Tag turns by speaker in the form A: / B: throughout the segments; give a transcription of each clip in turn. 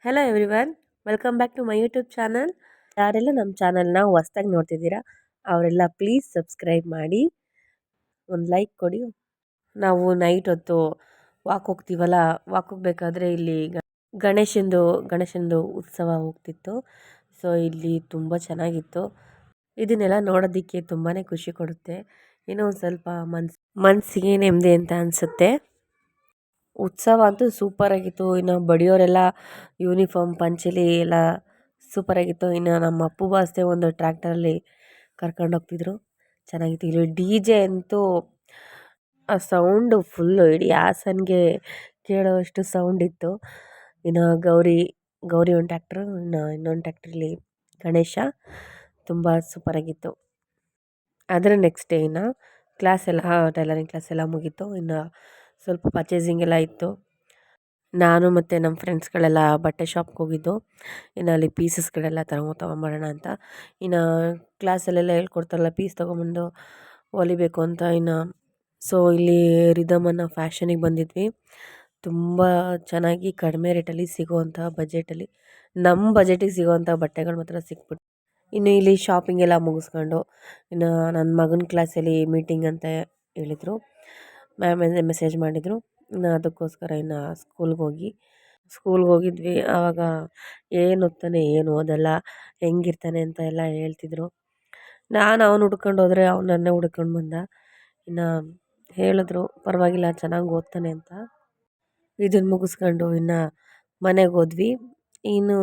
A: Hello everyone, welcome back to my YouTube channel. ಯಾರೆಲ್ಲ ನಮ್ಮ ಚಾನಲ್ನ ಹೊಸ್ದಾಗಿ ನೋಡ್ತಿದ್ದೀರಾ ಅವರೆಲ್ಲ ಪ್ಲೀಸ್ ಸಬ್ಸ್ಕ್ರೈಬ್ ಮಾಡಿ, ಒಂದು ಲೈಕ್ ಕೊಡಿ. ನಾವು ನೈಟ್ ಹೊತ್ತು ವಾಕ್ ಹೋಗ್ತೀವಲ್ಲ, ವಾಕ್ ಹೋಗ್ಬೇಕಾದ್ರೆ ಇಲ್ಲಿ ಗಣೇಶಂದು ಉತ್ಸವ ಹೋಗ್ತಿತ್ತು. ಸೊ ಇಲ್ಲಿ ತುಂಬ ಚೆನ್ನಾಗಿತ್ತು. ಇದನ್ನೆಲ್ಲ ನೋಡೋದಕ್ಕೆ ತುಂಬಾ ಖುಷಿ ಕೊಡುತ್ತೆ. ಏನೋ ಒಂದು ಸ್ವಲ್ಪ ಮನಸ್ಸಿಗೆ ನೆಮ್ಮದಿ ಅಂತ ಅನಿಸುತ್ತೆ. ಉತ್ಸವ ಅಂತೂ ಸೂಪರಾಗಿತ್ತು. ಇನ್ನು ಬಡಿಯೋರೆಲ್ಲ ಯೂನಿಫಾರ್ಮ್ ಪಂಚಲಿ ಎಲ್ಲ ಸೂಪರಾಗಿತ್ತು. ಇನ್ನು ನಮ್ಮ ಅಪ್ಪು ಬಾಸ್ದೆ ಒಂದು ಟ್ರ್ಯಾಕ್ಟರಲ್ಲಿ ಕರ್ಕೊಂಡೋಗ್ತಿದ್ರು, ಚೆನ್ನಾಗಿತ್ತು. ಇಲ್ಲಿ ಡಿ ಜೆ ಅಂತೂ ಆ ಸೌಂಡು ಫುಲ್ಲು ಇಡೀ ಹಾಸನ್ಗೆ ಕೇಳೋವಷ್ಟು ಸೌಂಡ್ ಇತ್ತು. ಇನ್ನು ಗೌರಿ ಒಂದು ಟ್ಯಾಕ್ಟ್ರು, ಇನ್ನೊಂದು ಟ್ಯಾಕ್ಟ್ರಲ್ಲಿ ಗಣೇಶ, ತುಂಬ ಸೂಪರಾಗಿತ್ತು. ಅದರ ನೆಕ್ಸ್ಟ್ ಡೇ ಇನ್ನು ಟೈಲರಿಂಗ್ ಕ್ಲಾಸ್ ಎಲ್ಲ ಮುಗೀತು. ಇನ್ನು ಸ್ವಲ್ಪ ಪರ್ಚೇಸಿಂಗ್ ಎಲ್ಲ ಇತ್ತು. ನಾನು ಮತ್ತು ನಮ್ಮ ಫ್ರೆಂಡ್ಸ್ಗಳೆಲ್ಲ ಬಟ್ಟೆ ಶಾಪ್ಗೆ ಹೋಗಿದ್ದು. ಇನ್ನು ಅಲ್ಲಿ ಪೀಸಸ್ಗಳೆಲ್ಲ ತೊಗೊಂಬರೋಣ ಅಂತ. ಇನ್ನು ಕ್ಲಾಸಲ್ಲೆಲ್ಲ ಹೇಳ್ಕೊಡ್ತಾರಲ್ಲ, ಪೀಸ್ ತೊಗೊಂಬಂದು ಹೊಲಿಬೇಕು ಅಂತ. ಸೊ ಇಲ್ಲಿ ರಿದಮ್ ಅನ್ನೋ ಫ್ಯಾಷನಿಗೆ ಬಂದಿದ್ವಿ. ತುಂಬ ಚೆನ್ನಾಗಿ ಕಡಿಮೆ ರೇಟಲ್ಲಿ ಸಿಗೋವಂಥ ಬಜೆಟಲ್ಲಿ, ನಮ್ಮ ಬಜೆಟಿಗೆ ಸಿಗೋವಂಥ ಬಟ್ಟೆಗಳು ಮಾತ್ರ ಸಿಕ್ಬಿಟ್ಟು. ಇನ್ನು ಇಲ್ಲಿ ಶಾಪಿಂಗ್ ಎಲ್ಲ ಮುಗಿಸ್ಕೊಂಡು ಇನ್ನು ನನ್ನ ಮಗನ ಕ್ಲಾಸಲ್ಲಿ ಮೀಟಿಂಗ್ ಅಂತ ಹೇಳಿದರು. ಮ್ಯಾಮ್ ಮೆಸೇಜ್ ಮಾಡಿದರು. ಇನ್ನು ಅದಕ್ಕೋಸ್ಕರ ಇನ್ನು ಸ್ಕೂಲ್ಗೆ ಹೋಗಿದ್ವಿ. ಆವಾಗ ಏನು ಓದ್ತಾನೆ ಏನು ಓದಲ್ಲ, ಹೆಂಗಿರ್ತಾನೆ ಅಂತ ಎಲ್ಲ ಹೇಳ್ತಿದ್ರು. ನಾನು ಅವ್ನು ಹುಡ್ಕೊಂಡು ಹೋದರೆ ಅವ್ನು ನನ್ನೇ ಹುಡ್ಕೊಂಡು ಬಂದ. ಇನ್ನು ಹೇಳಿದ್ರು ಪರವಾಗಿಲ್ಲ ಚೆನ್ನಾಗಿ ಓದ್ತಾನೆ ಅಂತ. ಇದನ್ನು ಮುಗಿಸ್ಕೊಂಡು ಇನ್ನು ಮನೆಗೆ ಹೋದ್ವಿ. ಇನ್ನು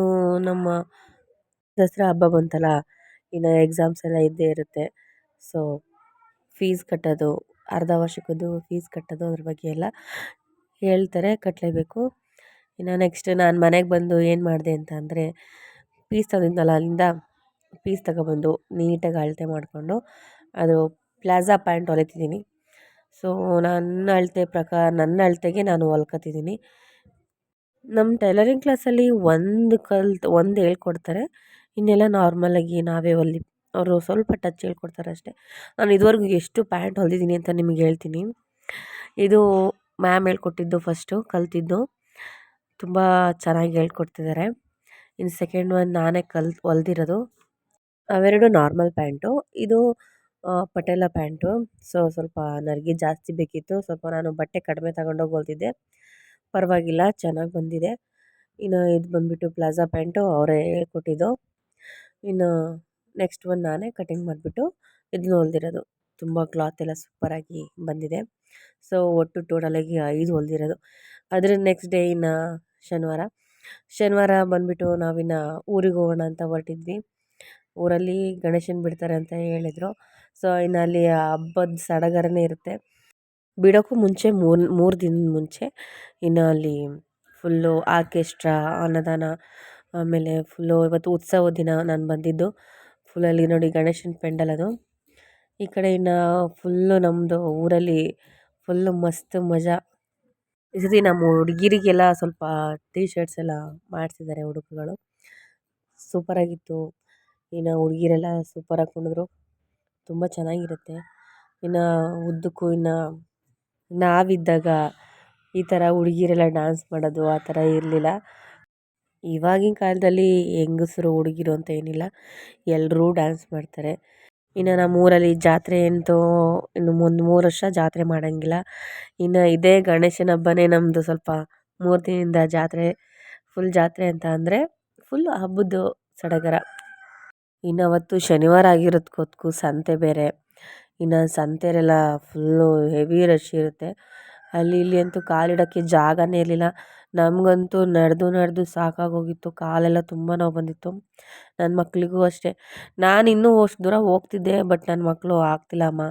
A: ನಮ್ಮ ದಸರಾ ಹಬ್ಬ ಬಂತಲ್ಲ, ಇನ್ನು ಎಕ್ಸಾಮ್ಸ್ ಎಲ್ಲ ಇದ್ದೇ ಇರುತ್ತೆ. ಸೊ ಫೀಸ್ ಕಟ್ಟೋದು, ಅರ್ಧ ವರ್ಷಕ್ಕದ್ದು ಫೀಸ್ ಕಟ್ಟೋದು, ಅದ್ರ ಬಗ್ಗೆ ಎಲ್ಲ ಹೇಳ್ತಾರೆ, ಕಟ್ಟಲೇಬೇಕು. ಇನ್ನು ನೆಕ್ಸ್ಟ್ ನಾನು ಮನೆಗೆ ಬಂದು ಏನು ಮಾಡಿದೆ ಅಂತ ಅಂದರೆ, ಪೀಸ್ ತಂದಿದ್ನಲ್ಲ, ಅಲ್ಲಿಂದ ಪೀಸ್ ತಗೊಬಂದು ನೀಟಾಗಿ ಅಳತೆ ಮಾಡಿಕೊಂಡು ಅದು ಪ್ಲಾಜಾ ಪ್ಯಾಂಟ್ ಹೊಲಿತಿದ್ದೀನಿ. ಸೊ ನನ್ನ ಅಳತೆಗೆ ನಾನು ಹೊಲ್ಕೊತಿದ್ದೀನಿ. ನಮ್ಮ ಟೈಲರಿಂಗ್ ಕ್ಲಾಸಲ್ಲಿ ಒಂದು ಹೇಳ್ಕೊಡ್ತಾರೆ, ಇನ್ನೆಲ್ಲ ನಾರ್ಮಲಾಗಿ ನಾವೇ ಅವರು ಸ್ವಲ್ಪ ಟಚ್ ಹೇಳ್ಕೊಡ್ತಾರೆ ಅಷ್ಟೇ. ನಾನು ಇದುವರೆಗೂ ಎಷ್ಟು ಪ್ಯಾಂಟ್ ಹೊಲಿದಿದ್ದೀನಿ ಅಂತ ನಿಮಗೆ ಹೇಳ್ತೀನಿ. ಇದು ಮ್ಯಾಮ್ ಹೇಳ್ಕೊಟ್ಟಿದ್ದು, ಫಸ್ಟು ಕಲ್ತಿದ್ದು. ತುಂಬ ಚೆನ್ನಾಗಿ ಹೇಳ್ಕೊಡ್ತಿದ್ದಾರೆ. ಇನ್ನು ಸೆಕೆಂಡ್ ಒನ್ ನಾನೇ ಹೊಲ್ದಿರೋದು. ಅವೆರಡು ನಾರ್ಮಲ್ ಪ್ಯಾಂಟು. ಇದು ಪಟೇಲ ಪ್ಯಾಂಟು. ಸೊ ಸ್ವಲ್ಪ ನನಗೆ ಜಾಸ್ತಿ ಬೇಕಿತ್ತು, ಸ್ವಲ್ಪ ನಾನು ಬಟ್ಟೆ ಕಡಿಮೆ ತಗೊಂಡೋಗಿ ಹೊಲ್ದಿದ್ದೆ. ಪರವಾಗಿಲ್ಲ, ಚೆನ್ನಾಗಿ ಬಂದಿದೆ. ಇನ್ನು ಇದು ಬಂದುಬಿಟ್ಟು ಪ್ಲಾಜಾ ಪ್ಯಾಂಟು, ಅವರೇ ಹೇಳ್ಕೊಟ್ಟಿದ್ದು. ಇನ್ನು ನೆಕ್ಸ್ಟ್ ಒನ್ ನಾನೇ ಕಟಿಂಗ್ ಮಾಡಿಬಿಟ್ಟು ಇದನ್ನ ಹೊಲ್ದಿರೋದು. ತುಂಬ ಕ್ಲಾತ್ ಎಲ್ಲ ಸೂಪರಾಗಿ ಬಂದಿದೆ. ಸೊ ಒಟ್ಟು ಟೋಟಲಾಗಿ 5 ಹೊಲ್ದಿರೋದು. ಅದರ ನೆಕ್ಸ್ಟ್ ಡೇ ಇನ್ನು ಶನಿವಾರ ಬಂದುಬಿಟ್ಟು ನಾವಿನ್ನು ಊರಿಗೆ ಹೋಗೋಣ ಅಂತ ಹೊರಟಿದ್ವಿ. ಊರಲ್ಲಿ ಗಣೇಶನ ಬಿಡ್ತಾರೆ ಅಂತ ಹೇಳಿದರು. ಸೊ ಇನ್ನು ಅಲ್ಲಿ ಹಬ್ಬದ ಸಡಗರನೇ ಇರುತ್ತೆ. ಬಿಡೋಕ್ಕೂ ಮುಂಚೆ ಮೂರು ದಿನದ ಮುಂಚೆ ಇನ್ನು ಅಲ್ಲಿ ಫುಲ್ಲು ಆರ್ಕೆಸ್ಟ್ರಾ, ಅನ್ನದಾನ, ಆಮೇಲೆ ಫುಲ್ಲು ಇವತ್ತು ಉತ್ಸವದ ದಿನ ನಾನು ಬಂದಿದ್ದು. ಫುಲ್ಲಲ್ಲಿ ನೋಡಿ ಗಣೇಶನ ಪೆಂಡಲ್ ಅದು. ಈ ಕಡೆ ಇನ್ನು ಫುಲ್ಲು ನಮ್ಮದು ಊರಲ್ಲಿ ಫುಲ್ಲು ಮಸ್ತ್ ಮಜಾ. ಈ ಸತಿ ನಮ್ಮ ಹುಡುಗಿರಿಗೆಲ್ಲ ಸ್ವಲ್ಪ ಟೀ ಶರ್ಟ್ಸ್ ಎಲ್ಲ ಮಾಡಿಸಿದ್ದಾರೆ ಹುಡುಗರುಗಳು, ಸೂಪರಾಗಿತ್ತು. ಇನ್ನು ಹುಡುಗಿರೆಲ್ಲ ಸೂಪರಾಗಿ ಕುಣಿದ್ರು, ತುಂಬ ಚೆನ್ನಾಗಿರುತ್ತೆ. ಇನ್ನು ಉದ್ದಕ್ಕೂ ಇನ್ನು ನಾವಿದ್ದಾಗ ಈ ಥರ ಹುಡುಗಿರೆಲ್ಲ ಡ್ಯಾನ್ಸ್ ಮಾಡೋದು ಆ ಥರ ಇರಲಿಲ್ಲ. ಇವಾಗಿನ ಕಾಲದಲ್ಲಿ ಹೆಂಗಸರು ಹುಡುಗಿರು ಅಂತ ಏನಿಲ್ಲ, ಎಲ್ಲರೂ ಡ್ಯಾನ್ಸ್ ಮಾಡ್ತಾರೆ. ಇನ್ನು ನಮ್ಮೂರಲ್ಲಿ ಜಾತ್ರೆ ಅಂತೂ ಇನ್ನು 3 ವರ್ಷ ಜಾತ್ರೆ ಮಾಡೋಂಗಿಲ್ಲ. ಇನ್ನು ಇದೇ ಗಣೇಶನ ಹಬ್ಬನೇ ನಮ್ಮದು ಸ್ವಲ್ಪ 3 ದಿನದಿಂದ ಜಾತ್ರೆ, ಫುಲ್ ಜಾತ್ರೆ ಅಂತ ಅಂದರೆ ಫುಲ್ಲು ಹಬ್ಬದ್ದು ಸಡಗರ. ಇನ್ನು ಅವತ್ತು ಶನಿವಾರ ಆಗಿರೋದಕ್ಕೂ ಸಂತೆ ಬೇರೆ. ಇನ್ನು ಸಂತೆಯಲ್ಲೆಲ್ಲ ಫುಲ್ಲು ಹೆವಿ ರಶ್ ಇರುತ್ತೆ. ಅಲ್ಲಿ ಇಲ್ಲಿ ಅಂತೂ ಕಾಲಿಡೋಕ್ಕೆ ಜಾಗನೇ ಇರಲಿಲ್ಲ. ನಮಗಂತೂ ನಡೆದು ಸಾಕಾಗೋಗಿತ್ತು, ಕಾಲೆಲ್ಲ ತುಂಬ ನೋವು ಬಂದಿತ್ತು. ನನ್ನ ಮಕ್ಕಳಿಗೂ ಅಷ್ಟೇ. ನಾನು ಇನ್ನೂ ಅಷ್ಟು ದೂರ ಹೋಗ್ತಿದ್ದೆ, ಬಟ್ ನನ್ನ ಮಕ್ಕಳು ಆಗ್ತಿಲ್ಲ ಅಮ್ಮ,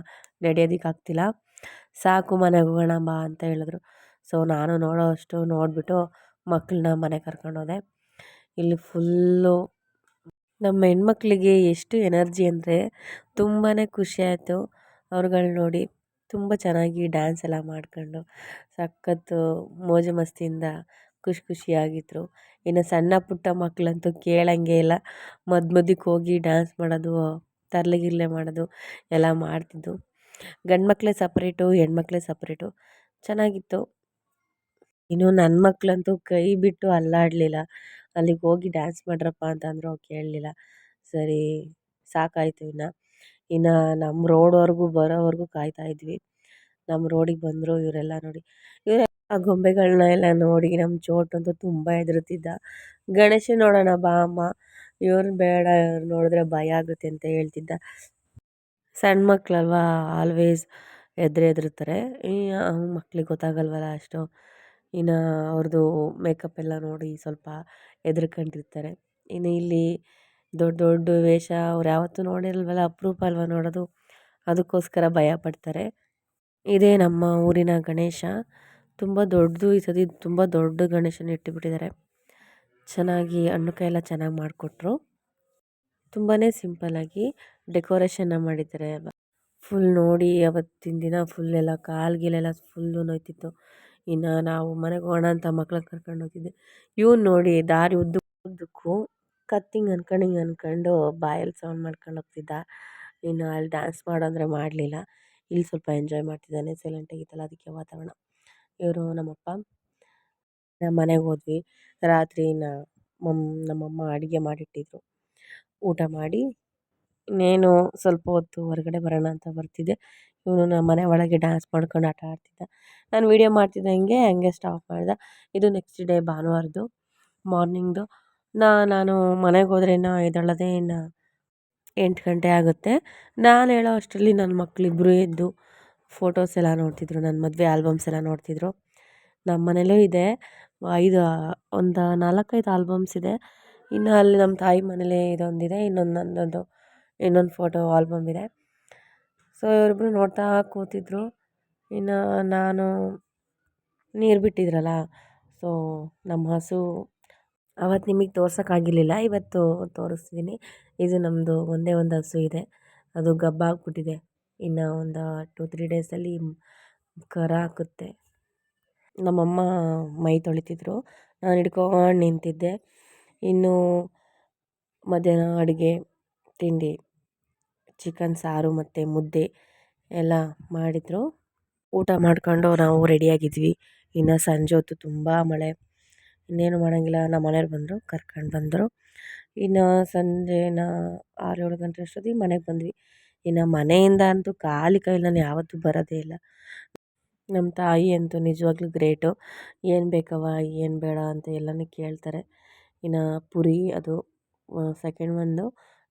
A: ನಡೆಯೋದಕ್ಕೆ ಆಗ್ತಿಲ್ಲ, ಸಾಕು ಮನೆಗೆ ಹೋಗೋಣ ಬಾ ಅಂತ ಹೇಳಿದ್ರು. ಸೊ ನಾನು ನೋಡಿಬಿಟ್ಟು ಮಕ್ಕಳನ್ನ ಮನೆಗೆ ಕರ್ಕೊಂಡೋದೆ. ಇಲ್ಲಿ ಫುಲ್ಲು ನಮ್ಮ ಹೆಣ್ಮಕ್ಳಿಗೆ ಎಷ್ಟು ಎನರ್ಜಿ ಅಂದರೆ ತುಂಬಾ ಖುಷಿ ಆಯಿತು. ಅವ್ರುಗಳು ನೋಡಿ ತುಂಬ ಚೆನ್ನಾಗಿ ಡ್ಯಾನ್ಸ್ ಎಲ್ಲ ಮಾಡ್ಕೊಂಡು ಸಖತ್ತು ಮೋಜು ಮಸ್ತಿಯಿಂದ ಖುಷಿಯಾಗಿದ್ದರು. ಇನ್ನು ಸಣ್ಣ ಪುಟ್ಟ ಮಕ್ಕಳಂತೂ ಕೇಳೋಂಗೆ ಇಲ್ಲ, ಮಧ್ಯಕ್ಕೆ ಹೋಗಿ ಡ್ಯಾನ್ಸ್ ಮಾಡೋದು, ತರ್ಲೆ ಗಿರ್ಲೆ ಮಾಡೋದು ಎಲ್ಲ ಮಾಡ್ತಿದ್ದು. ಗಂಡು ಮಕ್ಕಳೇ ಸಪ್ರೇಟು, ಹೆಣ್ಮಕ್ಳೇ ಸಪ್ರೇಟು, ಚೆನ್ನಾಗಿತ್ತು. ಇನ್ನು ನನ್ನ ಮಕ್ಕಳಂತೂ ಕೈ ಬಿಟ್ಟು ಅಲ್ಲಾಡಲಿಲ್ಲ. ಅಲ್ಲಿಗೆ ಹೋಗಿ ಡ್ಯಾನ್ಸ್ ಮಾಡ್ರಪ್ಪ ಅಂತಂದರು, ಕೇಳಲಿಲ್ಲ. ಸರಿ ಸಾಕಾಯಿತು. ಇನ್ನು ನಮ್ಮ ರೋಡ್ವರೆಗೂ ಬರೋವರೆಗೂ ಕಾಯ್ತಾ ಇದ್ವಿ. ನಮ್ಮ ರೋಡಿಗೆ ಬಂದರು ಇವರೆಲ್ಲ. ನೋಡಿ ಇವರು ಆ ಗೊಂಬೆಗಳನ್ನ ಎಲ್ಲ ನೋಡಿ ನಮ್ಮ ಚೋಟಂತೂ ತುಂಬ ಹೆದರುತ್ತಿದ್ದ. ಗಣೇಶ ನೋಡೋಣ ಬಾ ಅಮ್ಮ, ಇವ್ರು ಬೇಡ, ಇವ್ರು ನೋಡಿದ್ರೆ ಭಯ ಆಗುತ್ತೆ ಅಂತ ಹೇಳ್ತಿದ್ದ. ಸಣ್ಣ ಮಕ್ಕಳಲ್ವಾ, ಆಲ್ವೇಸ್ ಹೆದರ್ತಾರೆ. ಈ ಮಕ್ಳಿಗೆ ಗೊತ್ತಾಗಲ್ವಲ್ಲ ಅಷ್ಟು. ಇನ್ನು ಅವ್ರದ್ದು ಮೇಕಪ್ ಎಲ್ಲ ನೋಡಿ ಸ್ವಲ್ಪ ಹೆದರ್ಕೊಂಡಿರ್ತಾರೆ. ಇನ್ನು ಇಲ್ಲಿ ದೊಡ್ಡ ದೊಡ್ಡ ವೇಷ ಅವ್ರು ಯಾವತ್ತೂ ನೋಡಿರಲ್ವಲ್ಲ, ಅಪರೂಪ ಅಲ್ವಾ ನೋಡೋದು, ಅದಕ್ಕೋಸ್ಕರ ಭಯ ಪಡ್ತಾರೆ. ಇದೇ ನಮ್ಮ ಊರಿನ ಗಣೇಶ. ತುಂಬ ದೊಡ್ಡದು, ಈ ಸತಿ ತುಂಬ ದೊಡ್ಡ ಗಣೇಶನ ಇಟ್ಟುಬಿಟ್ಟಿದ್ದಾರೆ. ಚೆನ್ನಾಗಿ ಹಣ್ಣು ಕಾಯಿ ಎಲ್ಲ ಚೆನ್ನಾಗಿ ಮಾಡಿಕೊಟ್ರು. ತುಂಬಾ ಸಿಂಪಲ್ಲಾಗಿ ಡೆಕೋರೇಷನ್ನ ಮಾಡಿದ್ದಾರೆ. ಫುಲ್ ನೋಡಿ ಅವತ್ತಿನ ದಿನ ಫುಲ್ಲೆಲ್ಲ ಕಾಲ್ಗಿಲೆಲ್ಲ ಫುಲ್ಲು ನೋಯ್ತಿತ್ತು. ಇನ್ನು ನಾವು ಮನೆಗೆ ಹೋಗೋಣ ಅಂತ ಮಕ್ಳನ್ನ ಕರ್ಕೊಂಡು ಹೋಗಿದ್ದೆ. ಇವ್ನು ನೋಡಿ ದಾರಿ ಉದ್ದಕ್ಕೂ ಕತ್ತಿಂಗ್ ಅನ್ಕೊಂಡು ಬಾಯಲ್ಲಿ ಸೌಂಡ್ ಮಾಡ್ಕೊಂಡು ಹೋಗ್ತಿದ್ದ. ಇನ್ನು ಅಲ್ಲಿ ಡ್ಯಾನ್ಸ್ ಮಾಡು ಅಂದರೆ ಮಾಡಲಿಲ್ಲ. ಇಲ್ಲಿ ಸ್ವಲ್ಪ ಎಂಜಾಯ್ ಮಾಡ್ತಿದ್ದಾನೆ, ಸೈಲೆಂಟಾಗಿತ್ತಲ್ಲ ಅದಕ್ಕೆ ವಾತಾವರಣ. ಇವರು ನಮ್ಮಪ್ಪ. ನಮ್ಮ ಮನೆಗೆ ಹೋದ್ವಿ. ರಾತ್ರಿ ನಮ್ಮಮ್ಮ ಅಡುಗೆ ಮಾಡಿಟ್ಟಿದ್ರು. ಊಟ ಮಾಡಿ ಇನ್ನೇನು ಸ್ವಲ್ಪ ಹೊತ್ತು ಹೊರಗಡೆ ಬರೋಣ ಅಂತ ಬರ್ತಿದ್ದೆ. ಇವನು ನಮ್ಮ ಮನೆ ಒಳಗೆ ಡ್ಯಾನ್ಸ್ ಮಾಡ್ಕೊಂಡು ಆಟ ಆಡ್ತಿದ್ದ. ನಾನು ವೀಡಿಯೋ ಮಾಡ್ತಿದ್ದಂಗೆ ಹಂಗೆ ಸ್ಟಾಪ್ ಮಾಡಿದೆ. ಇದು ನೆಕ್ಸ್ಟ್ ಡೇ ಭಾನುವಾರದ್ದು ಮಾರ್ನಿಂಗ್ದು. ನಾನು ಮನೆಗೆ ಹೋದ್ರೆ ಇನ್ನು ಎದ್ದೇಳೋದೇ ಇನ್ನು 8 ಗಂಟೆ ಆಗುತ್ತೆ. ನಾನು ಹೇಳೋ ಅಷ್ಟರಲ್ಲಿ ನನ್ನ ಮಕ್ಕಳಿಬ್ಬರು ಎದ್ದು ಫೋಟೋಸ್ ಎಲ್ಲ ನೋಡ್ತಿದ್ರು, ನನ್ನ ಮದುವೆ ಆಲ್ಬಮ್ಸ್ ಎಲ್ಲ ನೋಡ್ತಿದ್ರು. ನಮ್ಮ ಮನೇಲೂ ಇದೆ ಒಂದು 4-5 ಆಲ್ಬಮ್ಸ್ ಇದೆ. ಇನ್ನು ಅಲ್ಲಿ ನಮ್ಮ ತಾಯಿ ಮನೇಲಿ ಇದೊಂದಿದೆ, ಇನ್ನೊಂದು ಫೋಟೋ ಆಲ್ಬಮ್ ಇದೆ. ಸೊ ಇವರಿಬ್ರು ನೋಡ್ತಾ ಕೂತಿದ್ರು. ಇನ್ನು ನಾನು ನೀರು ಬಿಟ್ಟಿದ್ರಲ್ಲ, ಸೊ ನಮ್ಮ ಹಸು ಅವತ್ತು ನಿಮಗೆ ತೋರ್ಸೋಕ್ಕಾಗಿರಲಿಲ್ಲ, ಇವತ್ತು ತೋರಿಸ್ತೀನಿ. ಇದು ನಮ್ಮದು ಒಂದೇ ಒಂದು ಹಸು ಇದೆ, ಅದು ಗಬ್ಬಾಗ್ಬಿಟ್ಟಿದೆ. ಇನ್ನು ಒಂದು 2-3 ಡೇಸಲ್ಲಿ ಕರು ಹಾಕುತ್ತೆ. ನಮ್ಮಮ್ಮ ಮೈ ತೊಳಿತಿದ್ರು, ನಾನು ಹಿಡ್ಕೊಂಡು ನಿಂತಿದ್ದೆ. ಇನ್ನು ಮಧ್ಯಾಹ್ನ ಅಡುಗೆ ತಿಂಡಿ ಚಿಕನ್ ಸಾರು ಮತ್ತು ಮುದ್ದೆ ಎಲ್ಲ ಮಾಡಿದರು. ಊಟ ಮಾಡ್ಕೊಂಡು ನಾವು ರೆಡಿಯಾಗಿದ್ವಿ. ಇನ್ನು ಸಂಜೆ ಹೊತ್ತು ತುಂಬ ಮಳೆ, ಇನ್ನೇನು ಮಾಡೋಂಗಿಲ್ಲ. ನಮ್ಮ ಮನೆಯವ್ರು ಬಂದರು, ಕರ್ಕೊಂಡು ಬಂದರು. ಇನ್ನು ಸಂಜೆ 6-7 ಗಂಟೆ ಅಷ್ಟೊತ್ತಿಗೆ ಮನೆಗೆ ಬಂದ್ವಿ. ಇನ್ನು ಮನೆಯಿಂದ ಅಂತೂ ಖಾಲಿ ಕೈಲಿ ನಾನು ಯಾವತ್ತೂ ಬರೋದೇ ಇಲ್ಲ. ನಮ್ಮ ತಾಯಿ ಅಂತೂ ನಿಜವಾಗ್ಲೂ ಗ್ರೇಟು. ಏನು ಬೇಕವ್ವ, ಏನು ಬೇಡ ಅಂತ ಎಲ್ಲನೂ ಕೇಳ್ತಾರೆ. ಇನ್ನು ಪುರಿ, ಅದು ಸೆಕೆಂಡ್ ಒಂದು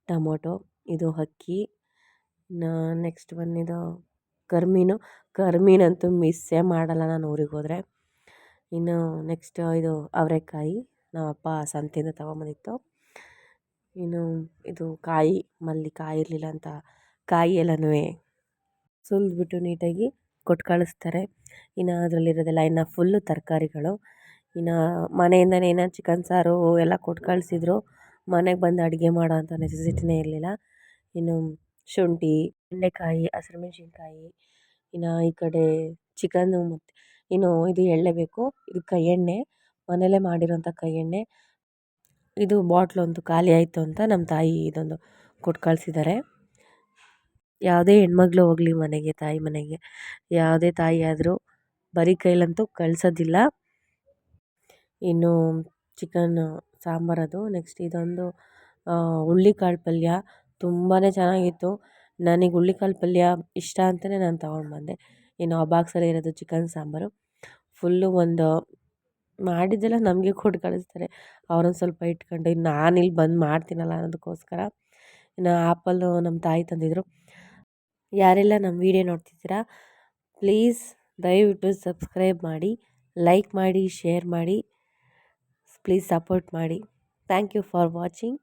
A: ಟೊಮೊಟೊ, ಇದು ಅಕ್ಕಿ, ಇನ್ನು ನೆಕ್ಸ್ಟ್ ಬಂದಿದ್ದು ಕರ್ಮೀನಂತೂ ಮಿಸ್ಸೇ ಮಾಡಲ್ಲ ನಾನು ಊರಿಗೆ ಹೋದರೆ. ಇನ್ನು ನೆಕ್ಸ್ಟ್ ಇದು ಅವರೆಕಾಯಿ, ನಮ್ಮಪ್ಪ ಸಂತೆಯಿಂದ ತೊಗೊಂಬಂದಿತ್ತು. ಇನ್ನು ಇದು ಕಾಯಿ ಇರಲಿಲ್ಲ ಅಂತ ಕಾಯಿ ಎಲ್ಲನೂ ಸುಲಿದ್ಬಿಟ್ಟು ನೀಟಾಗಿ ಕೊಟ್ಟು ಕಳಿಸ್ತಾರೆ. ಇನ್ನು ಅದರಲ್ಲಿರೋದೆಲ್ಲ ಇನ್ನು ಫುಲ್ಲು ತರಕಾರಿಗಳು. ಇನ್ನು ಮನೆಯಿಂದನೇ ಏನೋ ಚಿಕನ್ ಸಾರು ಎಲ್ಲ ಕೊಟ್ಟು ಕಳಿಸಿದ್ರು. ಮನೆಗೆ ಬಂದು ಅಡುಗೆ ಮಾಡೋ ಅಂಥ ನೆಸೆಸಿಟಿನೇ ಇರಲಿಲ್ಲ. ಇನ್ನು ಶುಂಠಿ, ಬೆಂಡೆಕಾಯಿ, ಹಸಿರುಮೆಣ್ಸಿನ್ಕಾಯಿ, ಇನ್ನು ಈ ಕಡೆ ಚಿಕನ್ನು, ಮತ್ತು ಇನ್ನು ಇದು ಎಣ್ಣೆ ಬೇಕು, ಇದು ಕೈ ಎಣ್ಣೆ, ಮನೆಯಲ್ಲೇ ಮಾಡಿರೋಂಥ ಕೈ ಎಣ್ಣೆ. ಇದು ಬಾಟ್ಲೊಂದು ಖಾಲಿ ಆಯಿತು ಅಂತ ನಮ್ಮ ತಾಯಿ ಇದೊಂದು ಕೊಟ್ಟು ಕಳಿಸಿದ್ದಾರೆ. ಯಾವುದೇ ಹೆಣ್ಮಗಳು ಹೋಗಲಿ ಮನೆಗೆ, ತಾಯಿ ಮನೆಗೆ, ಯಾವುದೇ ತಾಯಿ ಆದರೂ ಬರೀ ಕೈಲಂತೂ ಕಳಿಸೋದಿಲ್ಲ. ಇನ್ನು ಚಿಕನ್ ಸಾಂಬಾರದು. ನೆಕ್ಸ್ಟ್ ಇದೊಂದು ಹುಳ್ಳಿಕಾಳು ಪಲ್ಯ ತುಂಬಾ ಚೆನ್ನಾಗಿತ್ತು. ನನಗೆ ಹುಳ್ಳಿಕಾಳು ಪಲ್ಯ ಇಷ್ಟ ಅಂತಲೇ ನಾನು ತೊಗೊಂಡು ಬಂದೆ. ಇನ್ನು ಆ ಬಾಕ್ಸಲ್ಲಿ ಇರೋದು ಚಿಕನ್ ಸಾಂಬಾರು. ಫುಲ್ಲು ಒಂದು ಮಾಡಿದ್ದೆಲ್ಲ ನಮಗೆ ಕೊಟ್ಟು ಕಳಿಸ್ತಾರೆ. ಅವರೊಂದು ಸ್ವಲ್ಪ ಇಟ್ಕೊಂಡು ಇನ್ನು ನಾನಿಲ್ಲಿ ಬಂದು ಮಾಡ್ತೀನಲ್ಲ ಅನ್ನೋದಕ್ಕೋಸ್ಕರ. ಇನ್ನು ಆ್ಯಪಲ್ಲು ನಮ್ಮ ತಾಯಿ ತಂದಿದ್ದರು. ಯಾರೆಲ್ಲ ನಮ್ಮ ವೀಡಿಯೋ ನೋಡ್ತಿದ್ದೀರಾ, ಪ್ಲೀಸ್ ದಯವಿಟ್ಟು ಸಬ್ಸ್ಕ್ರೈಬ್ ಮಾಡಿ, ಲೈಕ್ ಮಾಡಿ, ಶೇರ್ ಮಾಡಿ, ಪ್ಲೀಸ್ ಸಪೋರ್ಟ್ ಮಾಡಿ. Thank you for watching.